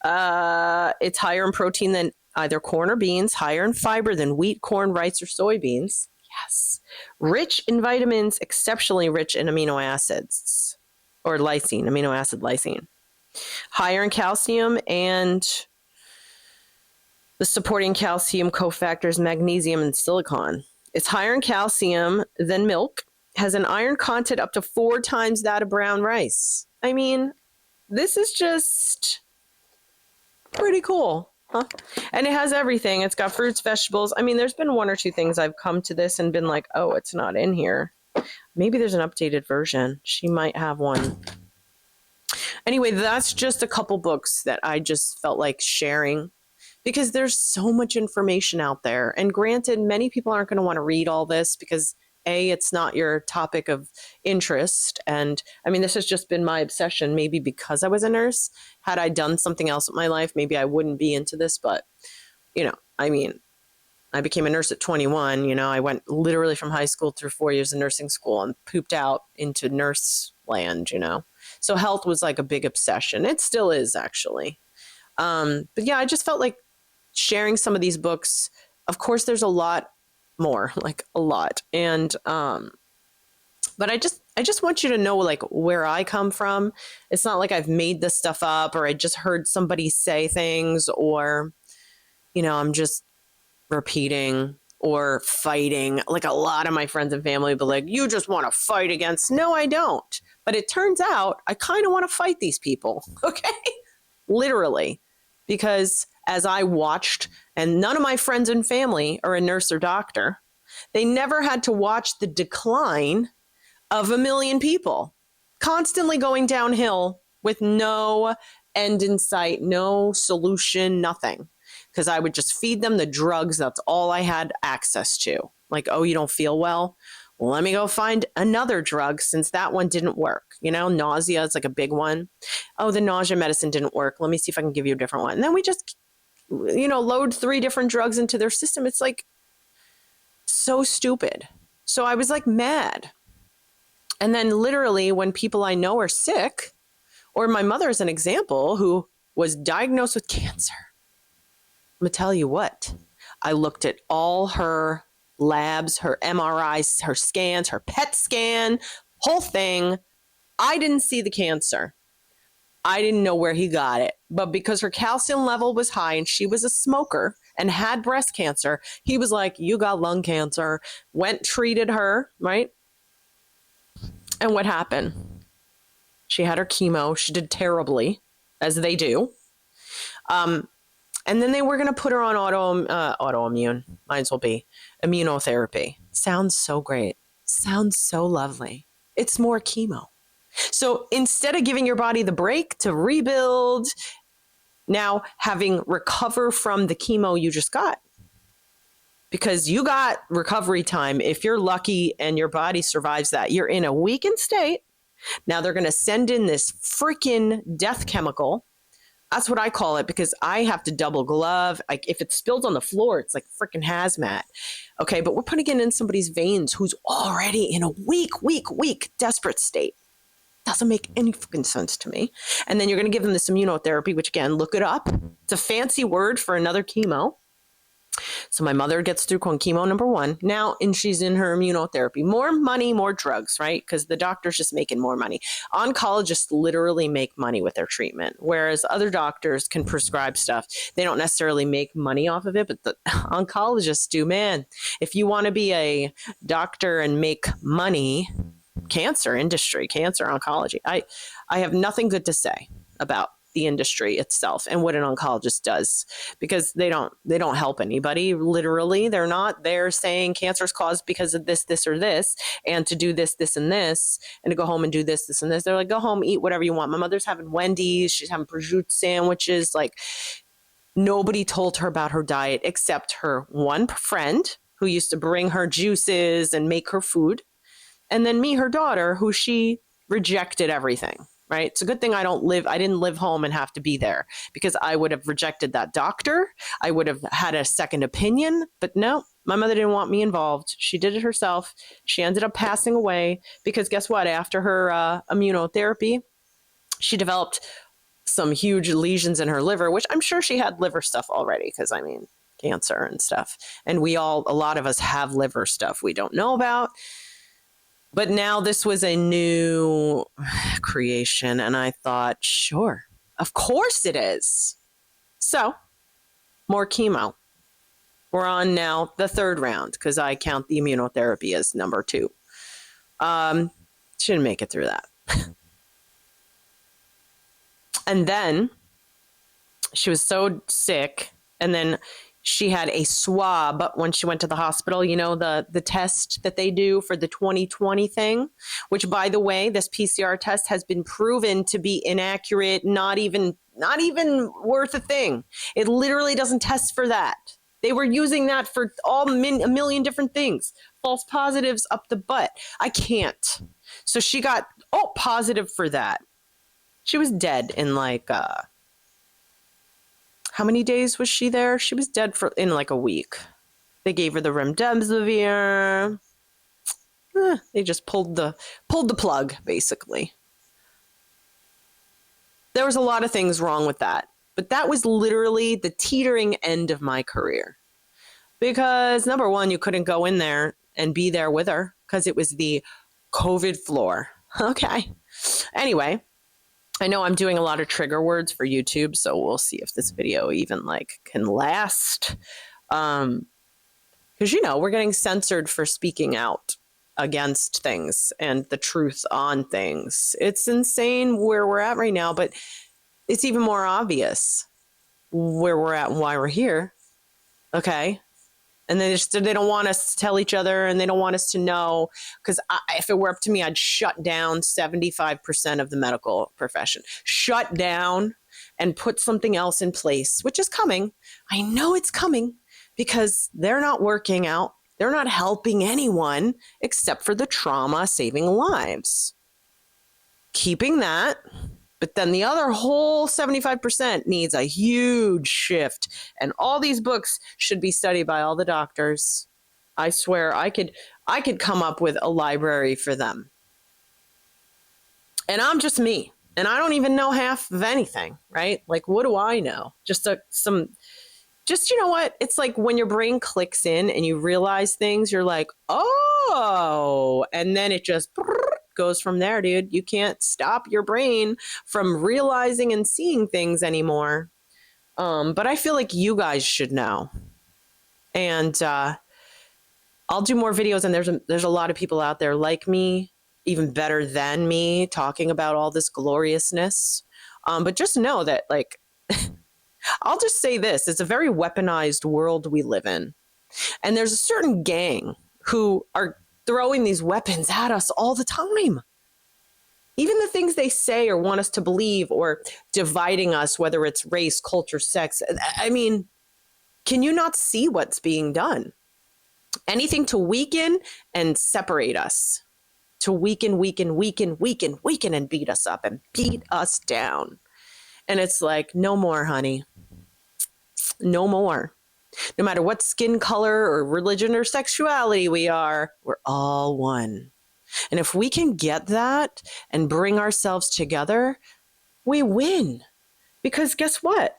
Speaker 1: It's higher in protein than either corn or beans, higher in fiber than wheat, corn, rice, or soybeans. Yes. Rich in vitamins, exceptionally rich in amino acids, or lysine, amino acid lysine. Higher in calcium and the supporting calcium cofactors, magnesium and silicon. It's higher in calcium than milk, has an iron content up to 4 times that of brown rice. I mean, this is just pretty cool, huh? And it has everything. It's got fruits, vegetables. I mean, there's been 1 or 2 things I've come to this and been like, oh, it's not in here. Maybe there's an updated version. She might have one. Anyway, that's just a couple books that I just felt like sharing because there's so much information out there. And granted, many people aren't going to want to read all this because A, it's not your topic of interest. And I mean, this has just been my obsession, maybe because I was a nurse. Had I done something else with my life, maybe I wouldn't be into this. But, you know, I mean, I became a nurse at 21. You know, I went literally from high school through 4 years of nursing school and pooped out into nurse land, you know. So health was like a big obsession. It still is, actually. But yeah, I just felt like sharing some of these books. Of course, there's a lot more, like a lot. And but I just want you to know like where I come from. It's not like I've made this stuff up or I just heard somebody say things or, you know, I'm just repeating or fighting. Like a lot of my friends and family will be like, you just want to fight against. No, I don't. But it turns out I kind of want to fight these people. Okay. Literally. Because as I watched, and none of my friends and family are a nurse or doctor, they never had to watch the decline of 1 million people constantly going downhill with no end in sight, no solution, nothing. Because I would just feed them the drugs. That's all I had access to. Like, oh, you don't feel well? Well, let me go find another drug since that one didn't work. You know, nausea is like a big one. Oh, the nausea medicine didn't work. Let me see if I can give you a different one. And then we just, you know, load 3 different drugs into their system. It's like so stupid. So I was like mad. And then literally when people I know are sick, or my mother is an example who was diagnosed with cancer. I'm going to tell you what, I looked at all her labs, her MRIs, her scans, her PET scan, whole thing. I didn't see the cancer. I didn't know where he got it, but because her calcium level was high and she was a smoker and had breast cancer, he was like, you got lung cancer. Went, treated her, right? And what happened? She had her chemo. She did terribly, as they do. And then they were going to put her on autoimmune, might as well be, immunotherapy. Sounds so great. Sounds so lovely. It's more chemo. So instead of giving your body the break to rebuild, now having recover from the chemo you just got, because you got recovery time. If you're lucky and your body survives that, you're in a weakened state. Now they're going to send in this freaking death chemical. That's what I call it, because I have to double glove. Like if it spills on the floor, it's like freaking hazmat. Okay, but we're putting it in somebody's veins who's already in a weak, desperate state. Doesn't make any fucking sense to me. And then you're going to give them this immunotherapy, which again, look it up. It's a fancy word for another chemo. So my mother gets through chemo number 1 now, and she's in her immunotherapy. More money, more drugs, right? Because the doctor's just making more money. Oncologists literally make money with their treatment, whereas other doctors can prescribe stuff. They don't necessarily make money off of it, but the oncologists do. Man, if you want to be a doctor and make money, cancer industry, cancer oncology, I have nothing good to say about the industry itself and what an oncologist does, because they don't help anybody. Literally, they're not there saying cancer is caused because of this, or this, and to do this, and this, and to go home and do this, and this. They're like, go home, eat whatever you want. My mother's having Wendy's, she's having prosciutto sandwiches. Like, nobody told her about her diet except her one friend who used to bring her juices and make her food. And then me, her daughter, who she rejected everything, right? It's a good thing I didn't live home and have to be there, because I would have rejected that doctor. I would have had a second opinion, but no, my mother didn't want me involved. She did it herself. She ended up passing away because guess what? After her immunotherapy, she developed some huge lesions in her liver, which I'm sure she had liver stuff already, because I mean, cancer and stuff. And a lot of us have liver stuff we don't know about. But now this was a new creation, and I thought, sure, of course it is. So, more chemo. We're on now the 3rd round, because I count the immunotherapy as number 2. She didn't make it through that. And then she was so sick, and then she had a swab when she went to the hospital, the test that they do for the 2020 thing, which, by the way, this PCR test has been proven to be inaccurate, not even worth a thing. It literally doesn't test for that. They were using that for a million different things. False positives up the butt. I can't. So she got positive for that. She was dead in like how many days was she there? She was dead in like a week. They gave her the remdesivir. They just pulled the plug, basically. There was a lot of things wrong with that. But that was literally the teetering end of my career. Because number 1, you couldn't go in there and be there with her because it was the COVID floor. Okay. Anyway, I know I'm doing a lot of trigger words for YouTube, so we'll see if this video even can last. Because, we're getting censored for speaking out against things and the truth on things. It's insane where we're at right now, but it's even more obvious where we're at and why we're here. Okay. And they don't want us to tell each other, and they don't want us to know, because if it were up to me, I'd shut down 75% of the medical profession. Shut down and put something else in place, which is coming. I know it's coming, because they're not working out. They're not helping anyone except for the trauma, saving lives. Keeping that. But then the other whole 75% needs a huge shift. And all these books should be studied by all the doctors. I swear I could come up with a library for them. And I'm just me. And I don't even know half of anything, right? Like, what do I know? Just you know what? It's like when your brain clicks in and you realize things, you're like, oh, and then it just goes from there, dude. You can't stop your brain from realizing and seeing things anymore. But I feel like you guys should know. And I'll do more videos, and there's a lot of people out there like me, even better than me, talking about all this gloriousness. But just know that, like, I'll just say this, it's a very weaponized world we live in. And there's a certain gang who are throwing these weapons at us all the time. Even the things they say or want us to believe, or dividing us, whether it's race, culture, sex. I mean, can you not see what's being done? Anything to weaken and separate us. To weaken, and beat us up and beat us down. And it's like, no more, honey. No more. No matter what skin color or religion or sexuality we are, we're all one. And if we can get that and bring ourselves together, we win. Because guess what?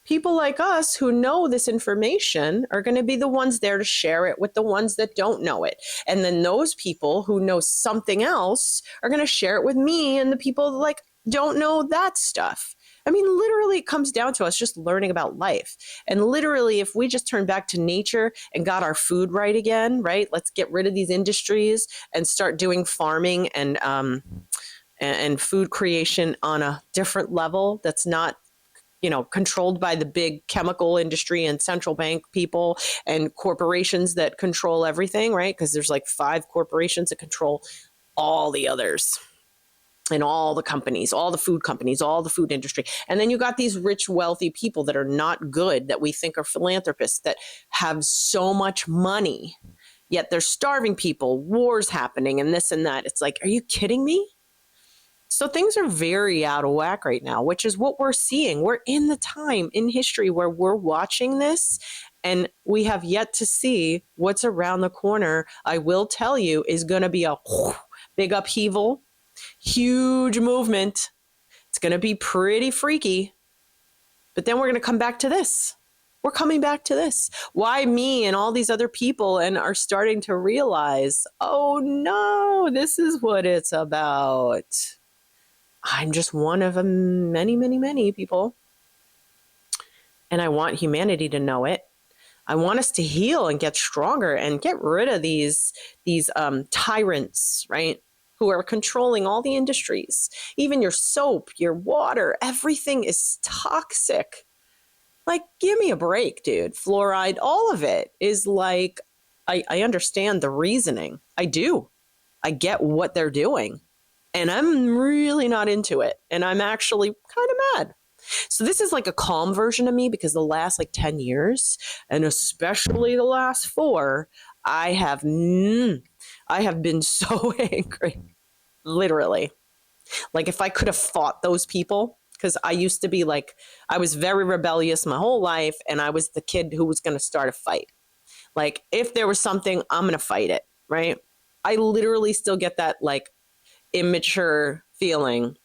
Speaker 1: People like us who know this information are going to be the ones there to share it with the ones that don't know it. And then those people who know something else are going to share it with me and the people that, like, don't know that stuff. I mean, literally, it comes down to us just learning about life. And literally, if we just turn back to nature and got our food right again, right? Let's get rid of these industries and start doing farming and food creation on a different level that's not, you know, controlled by the big chemical industry and central bank people and corporations that control everything, right? Because there's like 5 corporations that control all the others. And all the companies, all the food companies, all the food industry. And then you got these rich, wealthy people that are not good, that we think are philanthropists, that have so much money, yet they're starving people, wars happening, and this and that. It's like, are you kidding me? So things are very out of whack right now, which is what we're seeing. We're in the time in history where we're watching this, and we have yet to see what's around the corner. I will tell you, is going to be a big upheaval. Huge movement. It's going to be pretty freaky. But then we're going to come back to this. We're coming back to this. Why me and all these other people and are starting to realize, oh no, this is what it's about. I'm just one of many people. And I want humanity to know it. I want us to heal and get stronger and get rid of these tyrants, right? Who are controlling all the industries. Even your soap, your water, everything is toxic. Like, give me a break, dude. Fluoride, all of it is like, I understand the reasoning. I do. I get what they're doing. And I'm really not into it. And I'm actually kind of mad. So this is like a calm version of me, because the last like 10 years, and especially the last 4, I have been so angry. Literally. Like, if I could have fought those people, because I used to be like, I was very rebellious my whole life, and I was the kid who was going to start a fight. Like, if there was something, I'm going to fight it, right? I literally still get that like immature feeling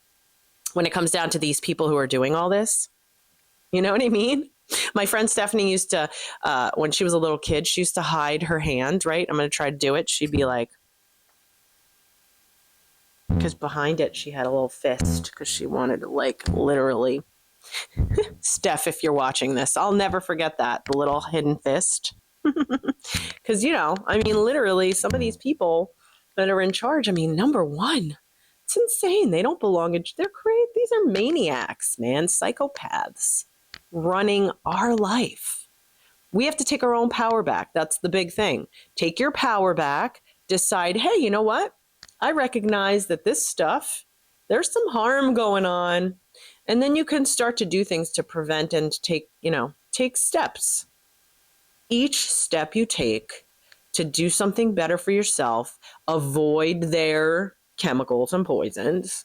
Speaker 1: when it comes down to these people who are doing all this. You know what I mean? My friend Stephanie used to, when she was a little kid, she used to hide her hand, right? I'm going to try to do it. She'd be like, because behind it, she had a little fist, because she wanted to, like, literally. Steph, if you're watching this, I'll never forget that, the little hidden fist. Because, you know, I mean, literally, some of these people that are in charge, I mean, number one, it's insane. They don't belong in, they're crazy. These are maniacs, man, psychopaths running our life. We have to take our own power back. That's the big thing. Take your power back, decide, hey, you know what? I recognize that this stuff, there's some harm going on. And then you can start to do things to prevent and take steps. Each step you take to do something better for yourself, avoid their chemicals and poisons,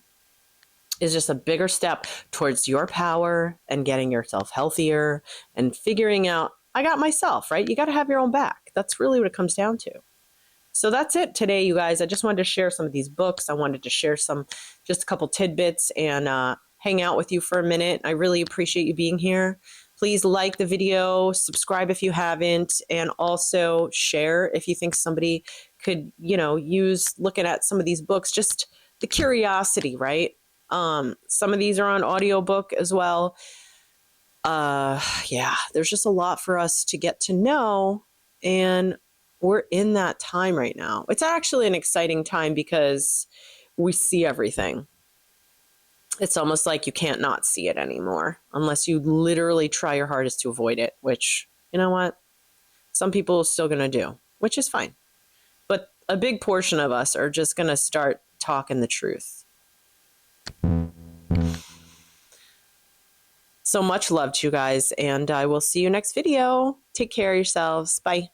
Speaker 1: is just a bigger step towards your power and getting yourself healthier and figuring out, I got myself, right? You got to have your own back. That's really what it comes down to. So that's it today, you guys. I just wanted to share some of these books. I wanted to share just a couple tidbits and hang out with you for a minute. I really appreciate you being here. Please like the video, subscribe if you haven't, and also share if you think somebody could, use looking at some of these books. Just the curiosity, right? Some of these are on audiobook as well. Yeah, there's just a lot for us to get to know, and we're in that time right now. It's actually an exciting time because we see everything. It's almost like you can't not see it anymore unless you literally try your hardest to avoid it, which, you know what? Some people are still going to do, which is fine. But a big portion of us are just going to start talking the truth. So much love to you guys, and I will see you next video. Take care of yourselves. Bye.